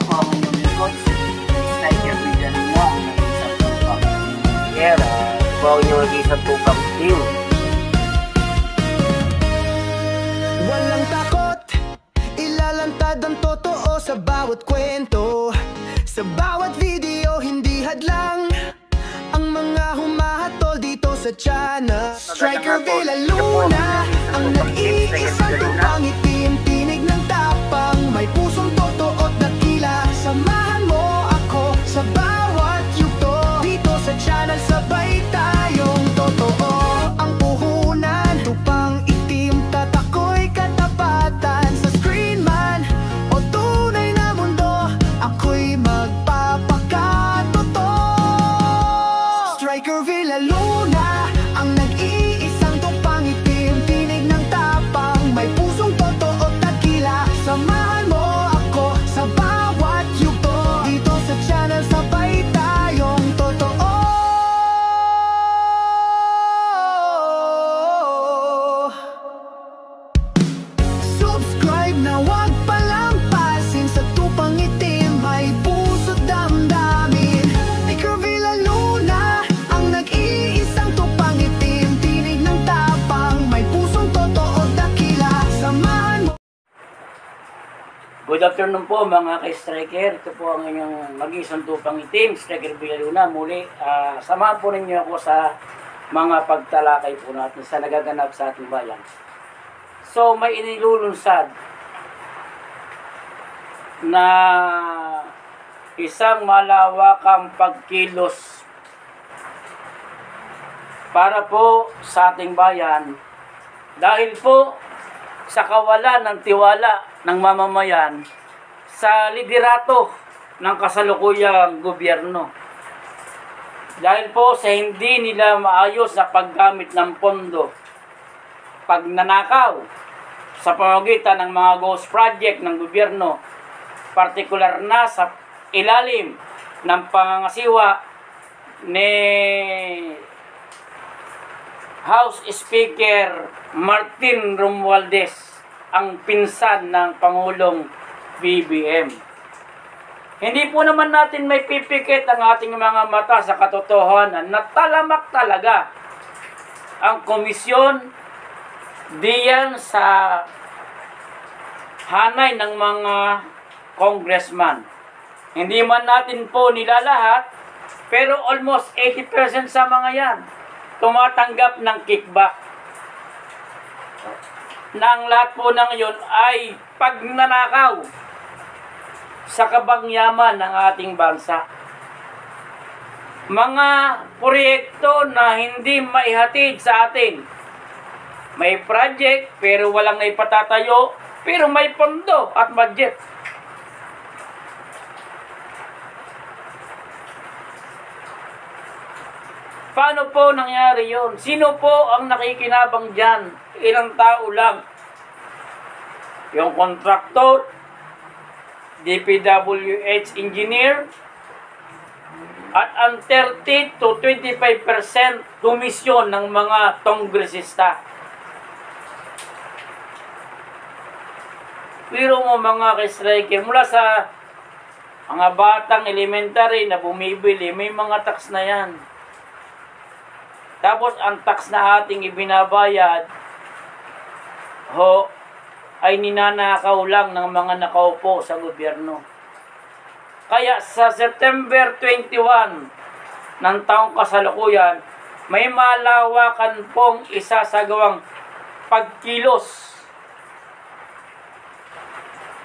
po ang inyong lingkod, Striker Villarino, ang nag-isang tupang Era. Po ang inyong nag-isang tupang team. Walang takot, ilalantad ang totoo sa bawat kwento. Sa bawat video, hindi hadlang ang mga humahatol dito sa channel. Striker Villaluna, ang nag-iisang tupang itim, tinig ng tapang, may pusong totoo at dakila. Samahan mo ako sa bawat yugto dito sa channel, sabay tayong totoo. Ang puhunan, tupang itim, tatakoy katapatan. Sa screen man o tunay na mundo, ako'y magpapakatotoo. Striker Villaluna, ang nag-iisang tupang itim, tinig ng tapang, may pusong totoo at dakila. Samahan mo ako sa bawat yugto dito sa channel, sabay tayong totoo. Subscribe na wag palampasin sa tupang itim, may puso't damdamin. Striker Villaluna, ang nag-iisang tupang itim, tinig ng tapang, may pusong totoo at dakila. Samahan mo. Good afternoon po mga ka-striker. Ito po ang inyong mag-isang tupang itim, Striker Villaluna. Muli, samahan po ninyo ako sa mga pagtalakay po natin sa nagaganap sa ating bayan. So, may inilulunsad na isang malawakang pagkilos para po sa ating bayan dahil po sa kawalan ng tiwala ng mamamayan sa liderato ng kasalukuyang gobyerno. Dahil po sa hindi nila maayos na paggamit ng pondo, pagnanakaw sa pamamagitan ng mga ghost project ng gobyerno, partikular na sa ilalim ng pangangasiwa ni House Speaker Martin Romualdez, ang pinsan ng Pangulong BBM. Hindi po naman natin may pipikit ang ating mga mata sa katotohanan na talamak talaga ang komisyon diyan sa hanay ng mga congressman. Hindi man natin po nilalahat, pero almost 80% sa mga yan tumatanggap ng kickback. Na ang lahat po ng yun ay pagnanakaw sa kabangyaman ng ating bansa. Mga proyekto na hindi maihatid sa atin. May project pero walang naipatatayo, pero may pondo at budget. Paano po nangyari yun? Sino po ang nakikinabang dyan? Ilang tao lang? Yung kontraktor, DPWH engineer, at ang 30 to 25% komisyon ng mga kongresista. Pero mo mga ka-striker, mula sa mga batang elementary na bumibili, may mga tax na yan. Tapos ang tax na ating ibinabayad, ay ninanakaw lang ng mga nakaupo sa gobyerno. Kaya sa September 21 ng taong kasalukuyan, may malawakan pong isasagawang pagkilos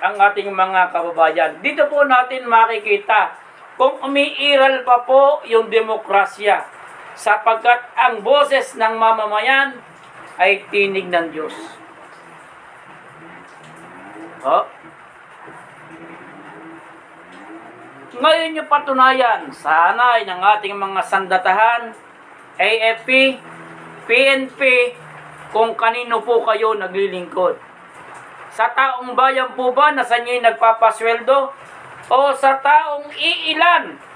ang ating mga kababayan. Dito po natin makikita kung umiiral pa po yung demokrasya, sapagkat ang boses ng mamamayan ay tinig ng Diyos. Ngayon yung patunayan sa hanay ng ating mga sandatahan, AFP, PNP, kung kanino po kayo naglilingkod. Sa taong bayan po ba na sa inyo'y nagpapasweldo? O sa taong iilan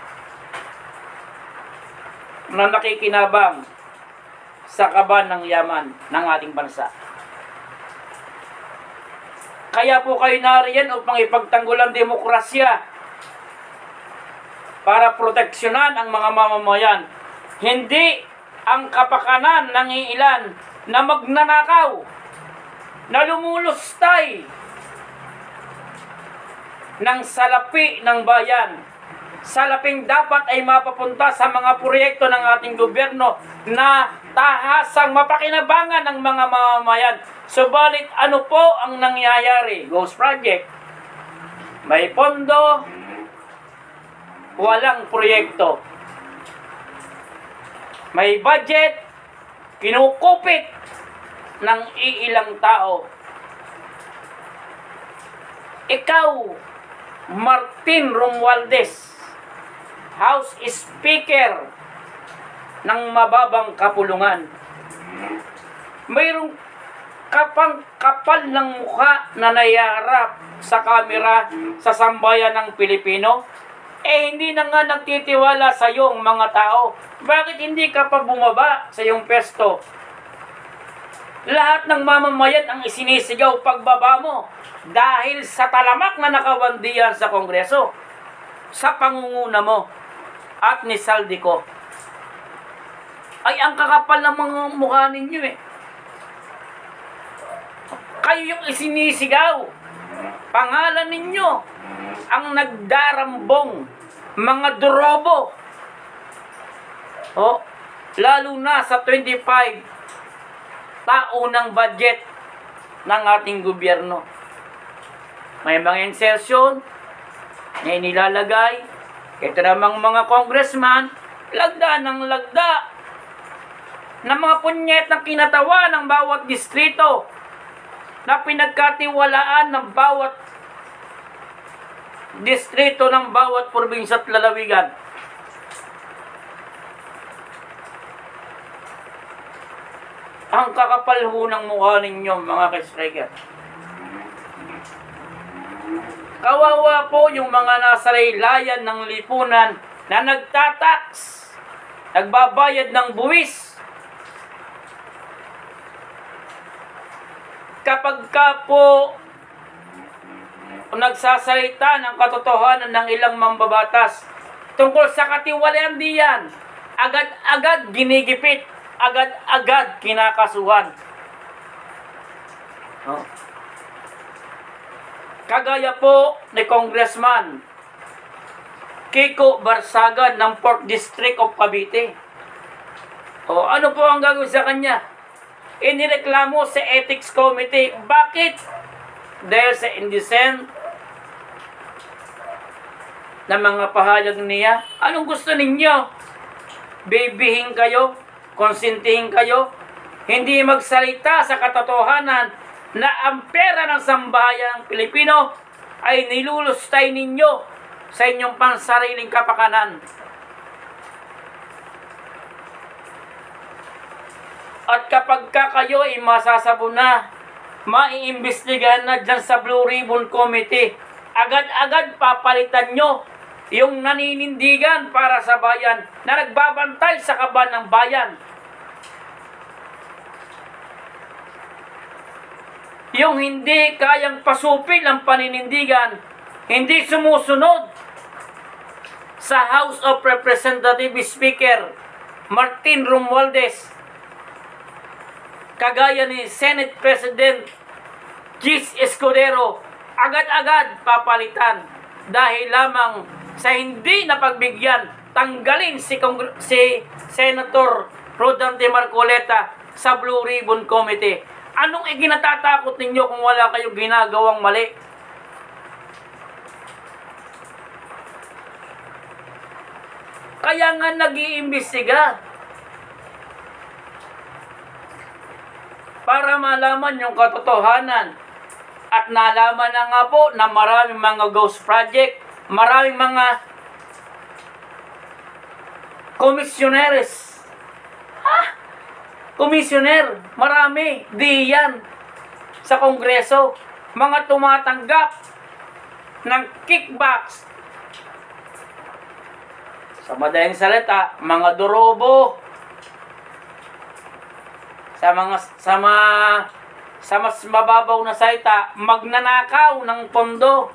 na nakikinabang sa kaban ng yaman ng ating bansa? Kaya po kayo nariyan upang ipagtanggol ang demokrasya para proteksyonan ang mga mamamayan. Hindi ang kapakanan ng ilan na magnanakaw, na lumulustay ng salapi ng bayan. Salaping dapat ay mapapunta sa mga proyekto ng ating gobyerno na tahasang mapakinabangan ng mga mamamayan. Subalit ano po ang nangyayari? Ghost Project. May pondo, walang proyekto. May budget, kinukupit ng iilang tao. Ikaw, Martin Romualdez, House Speaker ng mababang kapulungan, mayroong kapal ng mukha na naiharap sa kamera sa sambayan ng Pilipino, hindi na nga nagtitiwala sa iyong mga tao. Bakit hindi ka pa bumaba sa iyong pesto? Lahat ng mamamayan ang isinisigaw pagbaba mo dahil sa talamak na nakabandiyan sa Kongreso, sa pangunguna mo at ni Saldico. Ay, ang kakapal ng mga mukha ninyo eh. Kayo yung isinisigaw. Pangalan ninyo ang nagdarambong mga durobo. Oh, lalo na sa 25 taon ng budget ng ating gobyerno. May mga insertion na inilalagay. Ito namang mga congressman, lagda ng lagda na mga punyet na kinatawa ng bawat distrito na pinagkatiwalaan ng bawat distrito ng bawat probinsya at lalawigan. Ang kakapal ho ng mukha ninyo, mga ka-striker. Kawawa po yung mga nasa laylayan ng lipunan na nagtatax, nagbabayad ng buwis. Kapag ka po nagsasalita ng katotohanan ng ilang mambabatas tungkol sa katiwalian diyan, agad-agad ginigipit, agad-agad kinakasuhan. Oh. Kagaya po ni Congressman Kiko Barsagan ng 4th District of Cavite. O ano po ang gagawin sa kanya? Inireklamo sa Ethics Committee. Bakit? Dahil sa indecent na mga pahayag niya. Anong gusto ninyo? Babyhin kayo? Konsintihin kayo? Hindi magsalita sa katotohanan na ang pera ng sambahayan ng Pilipino ay nilulustay ninyo sa inyong pansariling kapakanan. At kapag kayo ay masasabo na, maiimbestigahan na dyan sa Blue Ribbon Committee, agad-agad papalitan nyo yung naninindigan para sa bayan na nagbabantay sa kaban ng bayan. Yung hindi kayang pasupil ang paninindigan, hindi sumusunod sa House of Representatives Speaker Martin Romualdez, kagaya ni Senate President Gis Escudero, agad-agad papalitan dahil lamang sa hindi napagbigyan, tanggalin si Senator Rodante Marcoleta sa Blue Ribbon Committee. Anong iginatatakot ninyo kung wala kayong ginagawang mali? Kaya nga nag-iimbestiga para malaman yung katotohanan. At nalaman na nga po na maraming mga ghost project, maraming mga komisyoneres. Komisyoner, marami, diyan sa Kongreso, mga tumatanggap ng kickbacks. Sa madaling salita, mga durobo. Sa mas mababaw na salita, magnanakaw ng pondo,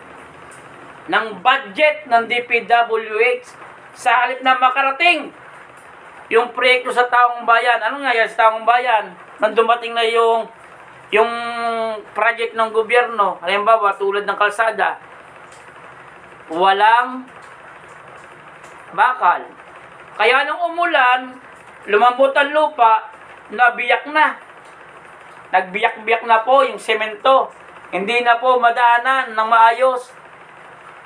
ng budget ng DPWH Sa halip na makarating yung proyekto sa taong bayan. Ano nga yan sa taong bayan? Nang dumating na yung project ng gobyerno, halimbawa tulad ng kalsada, walang bakal. Kaya nung umulan, lumambot ang lupa, nabiyak na. Nagbiyak-biyak na po yung semento. Hindi na po madaanan ng maayos.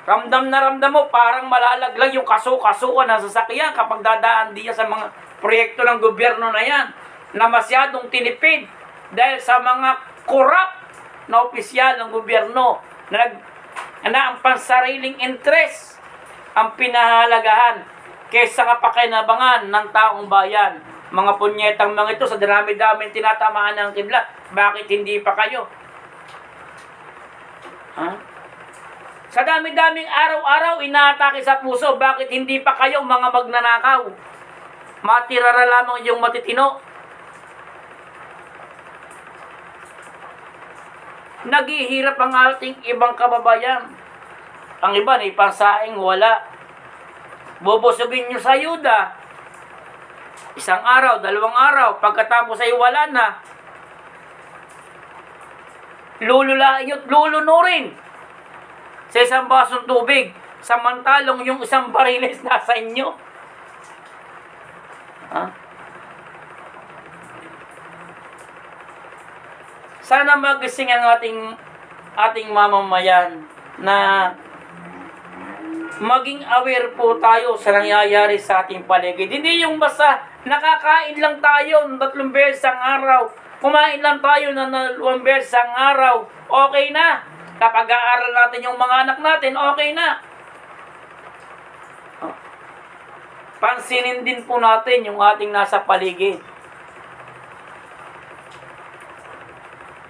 Ramdam na ramdam mo, parang malalaglag yung kaso-kasuan ng sasakyan kapag dadaan diya sa mga proyekto ng gobyerno na yan, na masyadong tinipid dahil sa mga corrupt na opisyal ng gobyerno na ang pansariling interest ang pinahalagahan kaysa kapakinabangan ng taong bayan. Mga punyetang mga ito, sa dami-dami tinatamaan ng kiblat, bakit hindi pa kayo? Sa dami-daming araw-araw inaatake sa puso, bakit hindi pa kayo mga magnanakaw? Matirara lamang yung matitino. Naghihirap ang ating ibang kababayan. Ang iba na ipansaing wala. Bubusugin nyo sa ayuda. Isang araw, 2 araw, pagkatapos ay wala na. Lululain at lulunurin sa isang basong tubig, samantalong yung isang bariles nasa inyo. Sana magising ang ating mamamayan na maging aware po tayo sa nangyayari sa ating paligid. Hindi yung basta nakakain lang tayo ng 3 beses ang araw, kumain lang tayo ng 2 beses ang araw, okay na. Kapag aaral natin yung mga anak natin, okay na. Pansinin din po natin yung ating nasa paligid.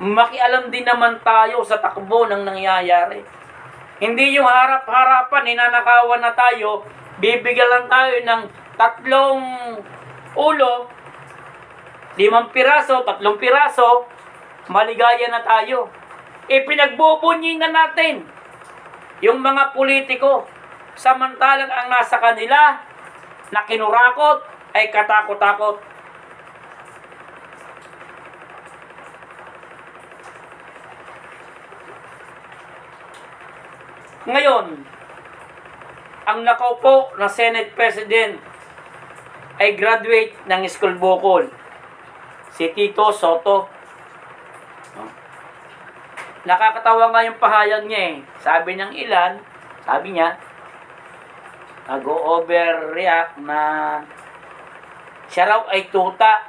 Makialam din naman tayo sa takbo ng nangyayari. Hindi yung harap-harapan, ninanakawan na tayo, bibigyan lang tayo ng 3 ulo, 5 piraso, 3 piraso, maligaya na tayo. Pinagbubunyi na natin yung mga politiko, samantalang ang nasa kanila na kinurakot ay katakot-takot. Ngayon, ang nakaupo na Senate President ay graduate ng School Bukol, si Tito Soto. Nakakatawa nga yung pahayag niya Sabi niya, nag-overreact na siya raw ay tuta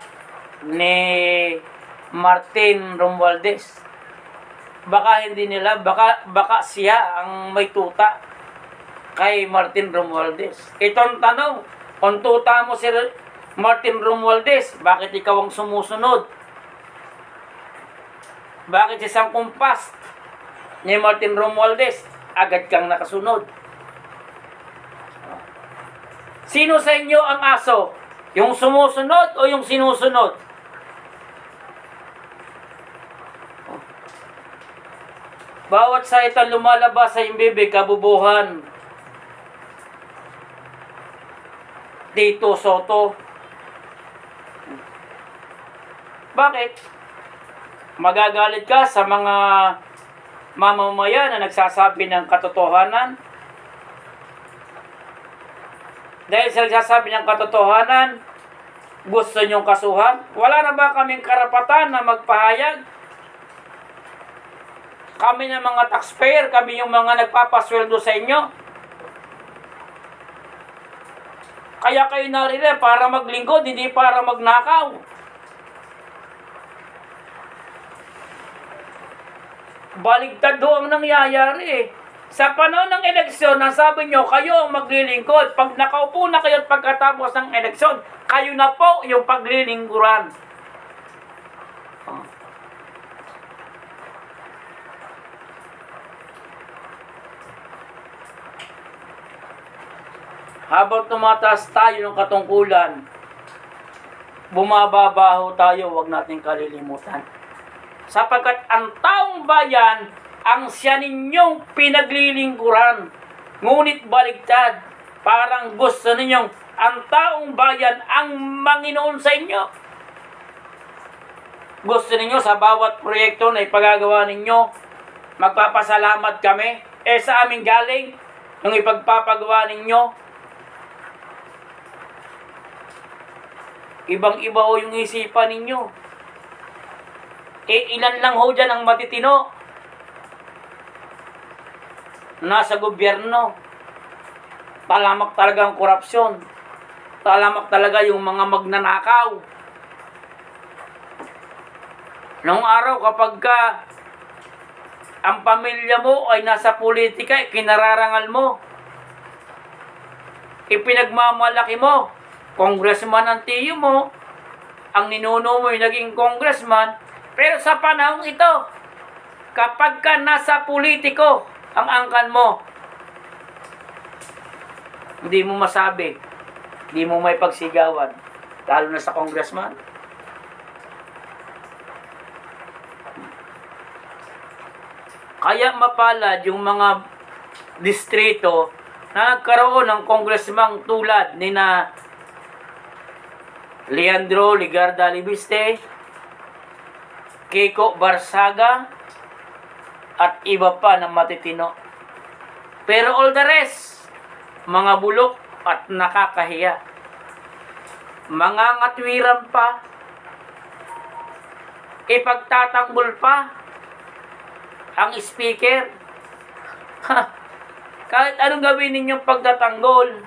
ni Martin Romualdez. Baka hindi nila, baka siya ang may tuta kay Martin Romualdez. Itong tanong, kung tuta mo si Martin Romualdez, bakit ikaw ang sumusunod? Bakit isang kumpas ni Martin Romualdez, agad kang nakasunod? Sino sa inyo ang aso? Yung sumusunod o yung sinusunod? Bawat salita lumalabas sa iyong bibig, kabubuhan. Tito Soto. Bakit? Magagalit ka sa mga mamamayan na nagsasabi ng katotohanan? Dahil sa nagsasabi ng katotohanan, gusto nyong kasuhan? Wala na ba kaming karapatan na magpahayag? Kami ng mga taxpayer, kami yung mga nagpapasweldo sa inyo. Kaya kayo narire para maglingkod, hindi para magnakaw. Baligtad do ang nangyayari Sa panahon ng eleksyon, nasabi nyo, kayo ang maglilingkod. Pag nakaupo na kayo at pagkatapos ng eleksyon, kayo na po yung paglilingkuran. Habang tumataas tayo ng katungkulan, bumababaho tayo, huwag natin kalilimutan. Sapagkat ang taong bayan ang siya ninyong pinaglilingkuran. Ngunit baligtad, Parang gusto ninyong ang taong bayan ang Manginoon sa inyo. Gusto ninyo sa bawat proyekto na ipagagawa ninyo, magpapasalamat kami. Sa amin galing, nung ipagpapagawa ninyo. Ibang-iba ho yung isipan ninyo. Ilan lang ho dyan ang matitino. Nasa gobyerno. Talamak talaga ang korupsyon. Talamak talaga yung mga magnanakaw. Noong araw kapag ang pamilya mo ay nasa politika, kinararangal mo. Ipinagmamalaki mo. Congressman ang tiyo mo. Ang ninuno mo ay naging congressman. Pero sa panahong ito, kapag ka nasa politiko ang angkan mo, hindi mo masabi, hindi mo may pagsigawan, lalo na sa congressman. Kaya mapalad yung mga distrito na nagkaroon ng congressman tulad ni na Leandro Ligarda Libiste, Kiko Barsaga, at iba pa na matitino. Pero all the rest, mga bulok at nakakahiya. Mga ngatwiran pa, ipagtatanggol pa ang speaker. Kahit anong gawin ninyong pagtatanggol,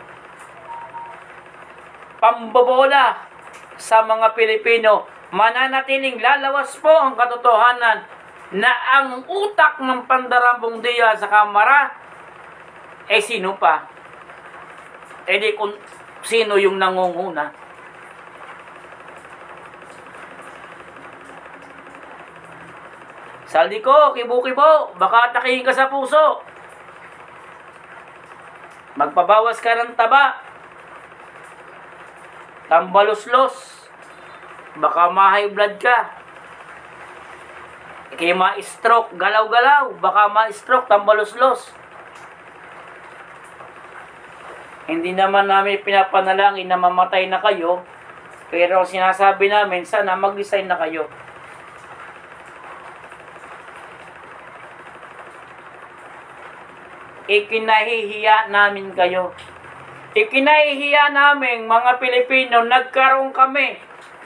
pambobola sa mga Pilipino, mananatiling lalawas po ang katotohanan na ang utak ng Pandarambong Dia sa Kamara, sino pa? Di kung sino yung nangunguna. Saldi ko, kibo-kibo, baka atakihin ka sa puso. Magpabawas ka ng taba. Tambalos-los. Baka ma-high blood ka. Kaya ma-stroke, galaw-galaw. Baka ma-stroke, tambalos-los. Hindi naman namin pinapanalangin na mamatay na kayo. Pero sinasabi namin, sana mag-resign na kayo. Ikinahihiya namin kayo. Ikinahihiya namin mga Pilipino, nagkaroon kami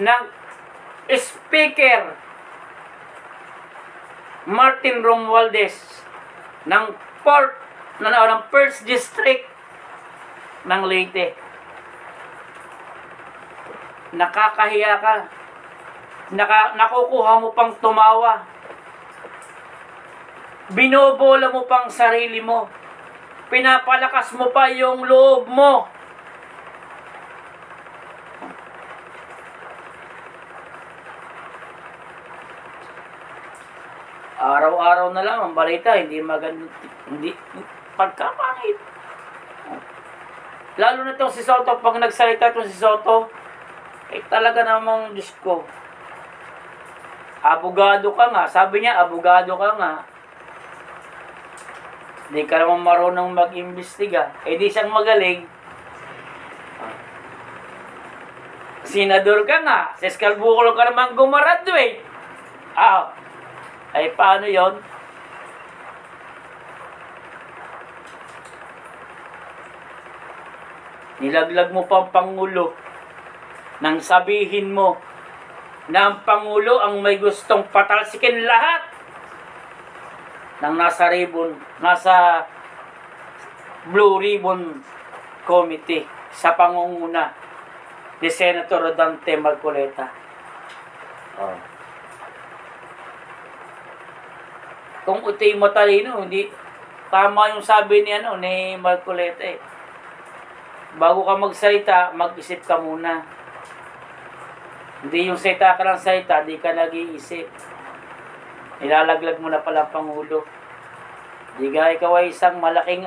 ng Speaker Martin Romualdez ng 1st District ng Leyte. Nakakahiya ka. Nakukuha mo pang tumawa. Binobola mo pang sarili mo. Pinapalakas mo pa yung loob mo. Araw-araw na lang ang balita, hindi maganda, hindi pagkapangit. Lalo na itong si Soto, pag nagsalita itong si Soto, talaga namang Diyos ko. Abogado ka nga, sabi niya, abogado ka nga. Hindi ka naman marunong mag-imbestiga. Di siyang magaling. Senador ka nga. Sa Escalbucol ka naman gumaraduate. Ay paano yon? Nilaglag mo pa ang Pangulo nang sabihin mo na ang Pangulo ang may gustong patalsikin lahat ng nasa Blue Ribbon Committee sa pangunguna ni Senator Dante Marcoleta. Kung uto'y matalino, hindi tama yung sabi ni Marcoleta eh. Bago ka magsalita, mag-isip ka muna. Hindi yung salita ka ng salita, di ka nag-iisip. Nilalaglag mo na pala Pangulo. Di ka ikaw ay isang malaking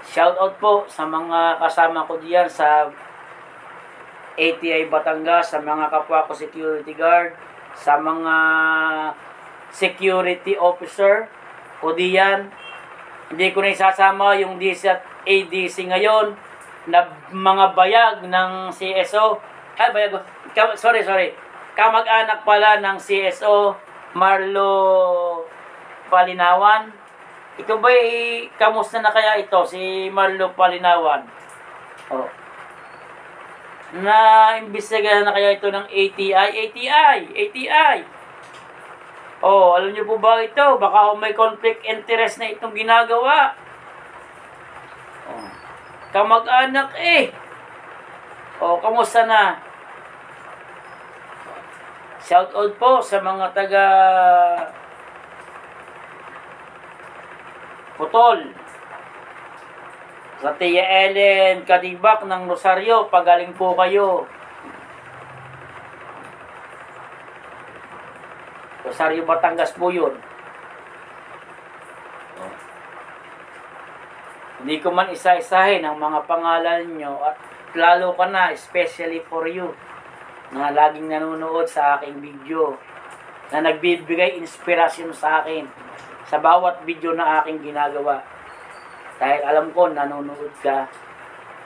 Shout out po sa mga kasama ko diyan sa ATI Batangas, sa mga kapwa ko security guard, sa mga security officer, o diyan. Hindi ko na isasama yung DC at ADC ngayon na mga bayag ng CSO. Ay, bayag. Sorry. Kamag-anak pala ng CSO, Marlo Palinawan. Ito ba, kamusta na kaya ito, si Marlo Palinawan? Oh. Na-imbestigahan na kaya ito ng ATI. Oh, alam niyo po ba ito? Baka may conflict interest na itong ginagawa. Oh. Kamag-anak Oh, kamusta na? Shout out po sa mga taga Putol. Sa Tia Ellen Kadibak ng Rosario, pagaling po kayo. Rosario, Batangas po yun. Hindi ko man isa-isahin ang mga pangalan nyo at lalo ka na, especially for you, na laging nanonood sa aking video, na nagbibigay inspirasyon sa akin sa bawat video na aking ginagawa. Dahil alam ko, nanonood ka.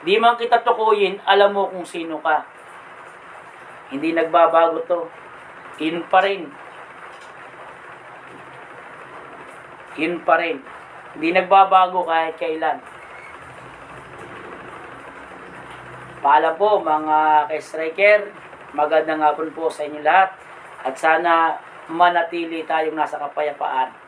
Di man kita tukuyin, alam mo kung sino ka. Hindi nagbabago to. Yun pa rin. Yun pa rin. Hindi nagbabago kahit kailan. Paalam po mga ka-striker. Magandang hapon po sa inyo lahat. At sana manatili tayong nasa kapayapaan.